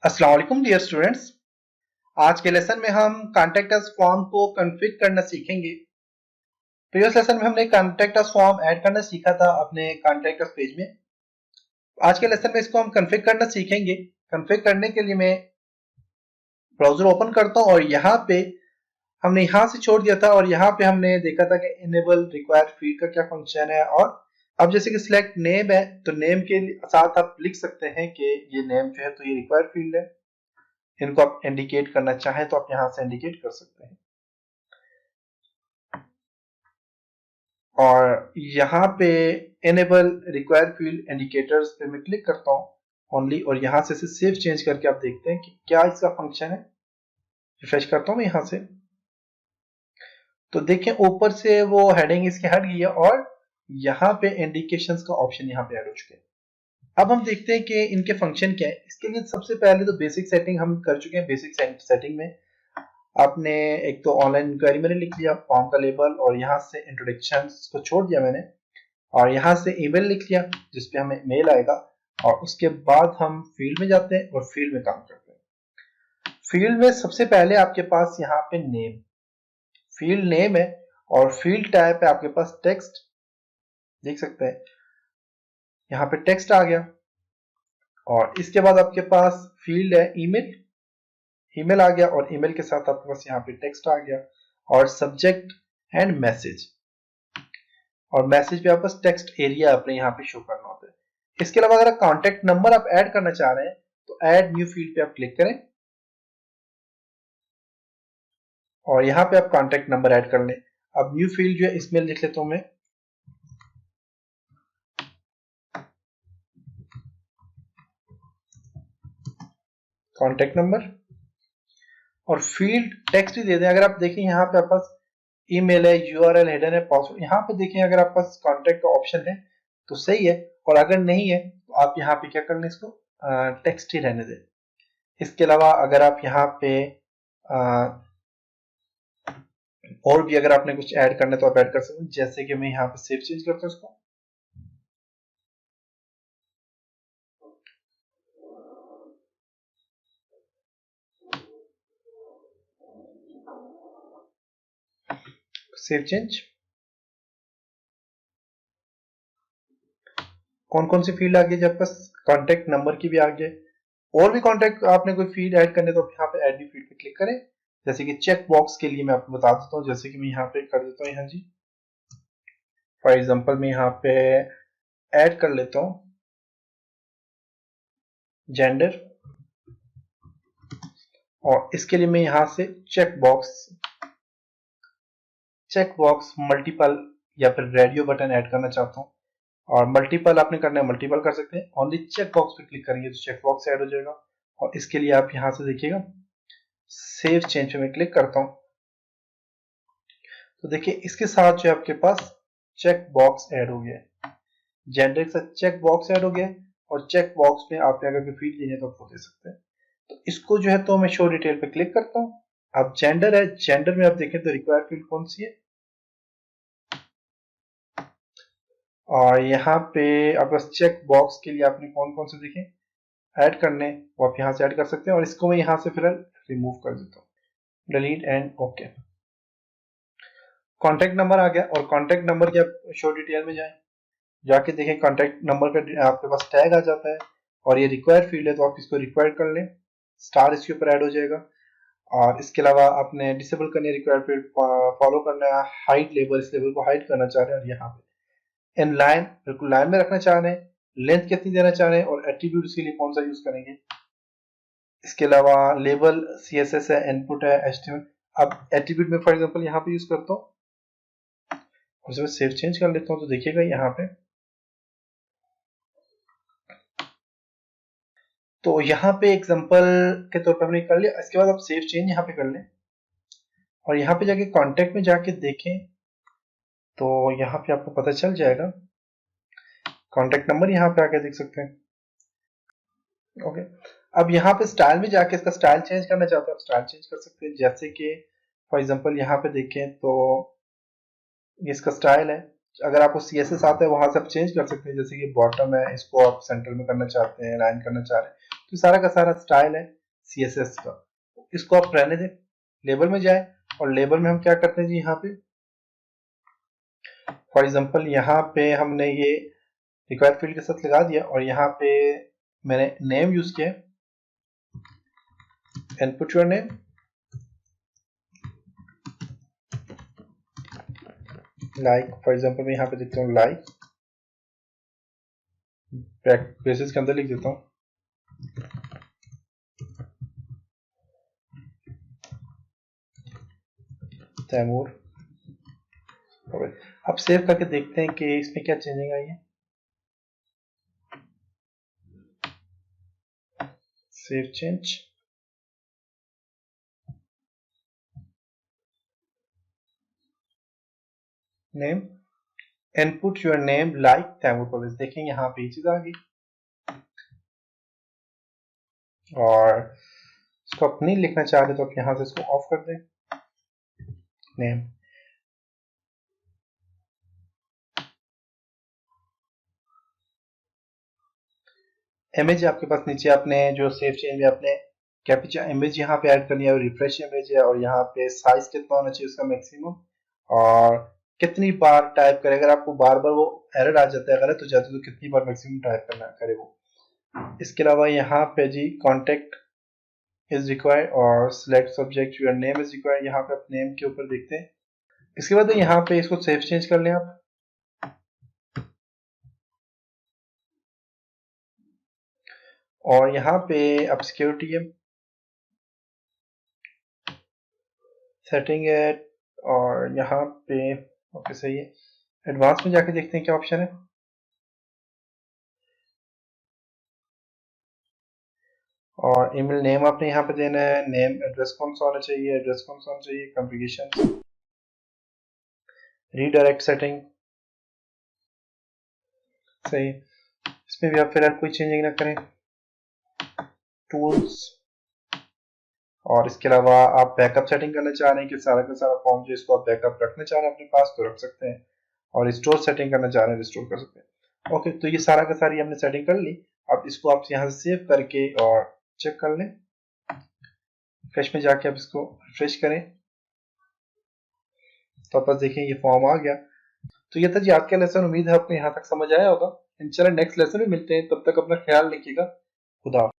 अस्सलाम वालेकुम dear students. आज के लेसन में हम कॉन्टैक्ट अस फॉर्म को कॉन्फ़िगर करना सीखेंगे। प्रीवियस लेसन में हमने कॉन्टैक्ट अस फॉर्म ऐड करना सीखा था अपने कॉन्टैक्ट अस पेज में। आज के लेसन में इसको हम कॉन्फ़िगर करना सीखेंगे। कॉन्फ़िगर करने के लिए मैं ब्राउजर ओपन करता हूँ और यहाँ पे हमने यहाँ से छोड़ दिया था और यहाँ पे हमने देखा था कि इनेबल रिक्वायर्ड फील्ड का क्या फंक्शन है। और अब जैसे कि सिलेक्ट नेम है तो नेम के साथ आप लिख सकते हैं कि ये नेम जो है तो ये रिक्वायर्ड फील्ड है। इनको आप इंडिकेट करना चाहें तो आप यहां से इंडिकेट कर सकते हैं। और यहाँ पे एनेबल रिक्वायर्ड फील्ड इंडिकेटर्स पे मैं क्लिक करता हूँ ओनली, और यहाँ से सेव चेंज करके आप देखते हैं कि क्या इसका फंक्शन है। रिफ्रेश करता हूँ मैं यहाँ से, तो देखें ऊपर से वो हेडिंग इसकी हट गई है और यहाँ पे इंडिकेशंस का ऑप्शन यहाँ पे ऐड हो चुके हैं। अब हम देखते हैं कि इनके फंक्शन क्या है। इसके लिए सबसे पहले तो बेसिक सेटिंग हम कर चुके हैं। बेसिक सेटिंग में आपने एक तो ऑनलाइन इंक्वायरी मैंने लिख लिया, फॉर्म का लेबल, और यहाँ से इंट्रोडक्शन को छोड़ दिया मैंने, और यहाँ से ईमेल लिख लिया जिसपे हमें मेल आएगा। और उसके बाद हम फील्ड में जाते हैं और फील्ड में काम करते हैं। फील्ड में सबसे पहले आपके पास यहाँ पे नेम, फील्ड नेम है, और फील्ड टाइप है आपके पास टेक्स्ट। देख सकते हैं यहाँ पे टेक्स्ट आ गया। और इसके बाद आपके पास फील्ड है ईमेल, ईमेल आ गया, और ईमेल के साथ आपके पास यहाँ पे टेक्स्ट आ गया। और सब्जेक्ट एंड मैसेज, और मैसेज पे आपको टेक्स्ट एरिया अपने यहाँ पे शो करना होता है। इसके अलावा अगर कॉन्टेक्ट नंबर आप ऐड करना चाह रहे हैं तो ऐड न्यू फील्ड पे आप क्लिक करें और यहाँ पे आप कॉन्टेक्ट नंबर ऐड कर लें। अब न्यू फील्ड जो है इसमें लिख लेता हूं मैं कॉन्टेक्ट नंबर, और फील्ड टेक्स्ट ही दे दें। अगर आप देखें यहाँ पे आपके पास ईमेल है, यूआरएल हिडन है, पासवर्ड, यहाँ पे देखें अगर आपके पास कॉन्टेक्ट का ऑप्शन है तो सही है, और अगर नहीं है तो आप यहाँ पे क्या कर लें, इसको टेक्स्ट ही रहने दें। इसके अलावा अगर आप यहाँ पे और भी अगर आपने कुछ ऐड करना है तो आप ऐड कर सकते हैं। जैसे कि मैं यहाँ पे सेव चेंज करता हूँ इसको, सेव चेंज। कौन कौन सी फील्ड आ गई जब पास, कॉन्टेक्ट नंबर की भी आ गई। और भी कॉन्टेक्ट आपने कोई फील्ड ऐड करने तो आप यहाँ पे ऐड न्यू फील्ड पे क्लिक करें। जैसे कि चेक बॉक्स के लिए मैं आपको बता देता हूँ, जैसे कि मैं यहाँ पे कर देता हूँ, यहाँ जी फॉर एग्जांपल मैं यहाँ पे ऐड कर लेता हूँ जेंडर, और इसके लिए मैं यहाँ से चेक बॉक्स मल्टीपल या फिर रेडियो बटन ऐड करना चाहता हूँ। और मल्टीपल आपने करना है मल्टीपल कर सकते हैं, ओनली चेक बॉक्स पे क्लिक करेंगे तो चेक बॉक्स ऐड हो जाएगा। और इसके लिए आप यहाँ से देखिएगा सेव चेंज पे मैं क्लिक करता हूँ, तो देखिए इसके साथ जो है आपके पास चेक बॉक्स ऐड हो गया है, जेंडर के साथ चेक बॉक्स ऐड हो गया है। और चेक बॉक्स में आपने अगर कोई फील्ड देनी है तो आप वो दे सकते हैं। तो इसको जो है तो मैं शो डिटेल पे क्लिक करता हूँ। अब जेंडर है, जेंडर में आप देखें तो रिक्वायर्ड फील्ड कौन सी है, और यहाँ पे आप बस चेक बॉक्स के लिए आपने कौन कौन से देखें ऐड करने, वो आप यहाँ से ऐड कर सकते हैं। और इसको मैं यहाँ से फिलहाल रिमूव कर देता हूँ, delete and okay. Contact number आ गया, और कॉन्टेक्ट नंबर के आप शो डिटेल में जाएं, जाके देखें कॉन्टेक्ट नंबर का आपके पास टैग आ जाता है, और ये रिक्वायर्ड फील्ड है तो आप इसको रिक्वायर्ड कर लें, स्टार इसके ऊपर ऐड हो जाएगा। और इसके अलावा आपने डिसेबल करने रिक्वायर्ड फील्ड फॉलो करना है, हाइट लेबल, इस लेबल को हाइड करना चाह रहे हैं, और यहाँ पे इन लाइन बिल्कुल लाइन में रखना चाह रहे हैं, लेंथ कितनी देना चाह रहे हैं, और एट्रीब्यूट के लिए कौन सा यूज करेंगे। इसके अलावा लेबल सीएसएस है, इनपुट है, एचटीएमएल। अब एट्रीब्यूट में फॉर एग्जांपल यहाँ पे यूज करता हूँ, और जब सेव चेंज कर लेता हूँ तो देखिएगा यहाँ पे, तो यहाँ पे एग्जांपल के तौर पर हमने कर लिया। इसके बाद आप सेव चेंज यहाँ पे कर लें, और यहाँ पे जाके कांटेक्ट में जाके देखें तो यहाँ पे आपको पता चल जाएगा, कांटेक्ट नंबर यहाँ पे आके देख सकते हैं। ओके, अब यहाँ पे स्टाइल में जाके इसका स्टाइल चेंज करना चाहते हैं, आप स्टाइल चेंज कर सकते हैं। जैसे कि फॉर एग्जांपल यहाँ पे देखें तो ये इसका स्टाइल है। अगर आपको सीएसएस आता है वहां से आप चेंज कर सकते हैं, जैसे कि बॉटम है, इसको आप सेंटर में करना चाहते हैं, लाइन करना चाह रहे हैं तो सारा का सारा स्टाइल है CSS का। इसको आप रहने दें, लेबल में जाए और लेबल में हम क्या करते हैं जी, यहाँ पे फॉर एग्जांपल यहाँ पे हमने ये रिक्वायर्ड फील्ड के साथ लगा दिया और यहाँ पे मैंने नेम यूज किया, input your name, like for example मैं यहाँ पे देखता हूँ लाइक, ब्रेसेस के अंदर लिख देता हूँ तैमूर। अब सेव करके देखते हैं कि इसमें क्या चेंजिंग आई है। Save change, name, input your name like Taimur Parvez. देखें यहाँ पे चीज आ गई और इसको आप नहीं लिखना चाह रहे तो आप यहाँ से इसको ऑफ कर दें, नेम। इमेज आपके पास नीचे आपने जो सेव चेंज में आपने कैप्चा इमेज यहाँ पे ऐड करनी है, रिफ्रेश इमेज है और यहाँ पे साइज कितना होना चाहिए उसका मैक्सिमम और कितनी बार टाइप करें। अगर आपको बार बार वो एरर आ जाता है गलत हो जाता है तो कितनी बार मैक्सिमम टाइप करना करे वो। इसके अलावा यहाँ पे जी कॉन्टेक्ट इज रिक्वायर्ड और select subject your name is required, यहाँ पे आप नेम के ऊपर देखते हैं। इसके बाद यहाँ पे इसको सेव चेंज कर लें आप, और यहाँ पे अब सिक्योरिटी है, सेटिंग है और यहाँ पे ओके सही है। एडवांस में जाके देखते हैं क्या ऑप्शन है। और ईमेल नेम आपने यहाँ पे देना है, नेम एड्रेस कौन सा होना चाहिए, एड्रेस कौन सा होना चाहिए, कॉन्फ़िगरेशन, रीडायरेक्ट सेटिंग सही। इसमें भी आप फिलहाल कोई चेंजिंग ना करें, टूल्स। और इसके अलावा आप बैकअप सेटिंग करना चाह रहे हैं कि सारा का सारा फॉर्म जो इसको आप बैकअप रखना चाह रहे हैं अपने पास तो रख सकते हैं, और रिस्टोर सेटिंग करना चाह रहे हैं रिस्टोर कर सकते हैं। ओके, तो ये सारा का सारी हमने सेटिंग कर ली। अब इसको आप यहाँ से सेव करके और चेक कर लें, फ्रेश में जाके आप इसको रिफ्रेश करें तो आप देखें ये फॉर्म आ गया। तो ये था जी आज का लेसन, उम्मीद है आपको यहाँ तक समझ आया होगा। इंशाल्लाह नेक्स्ट लेसन में मिलते हैं, तब तक अपना ख्याल रखिएगा। खुदा।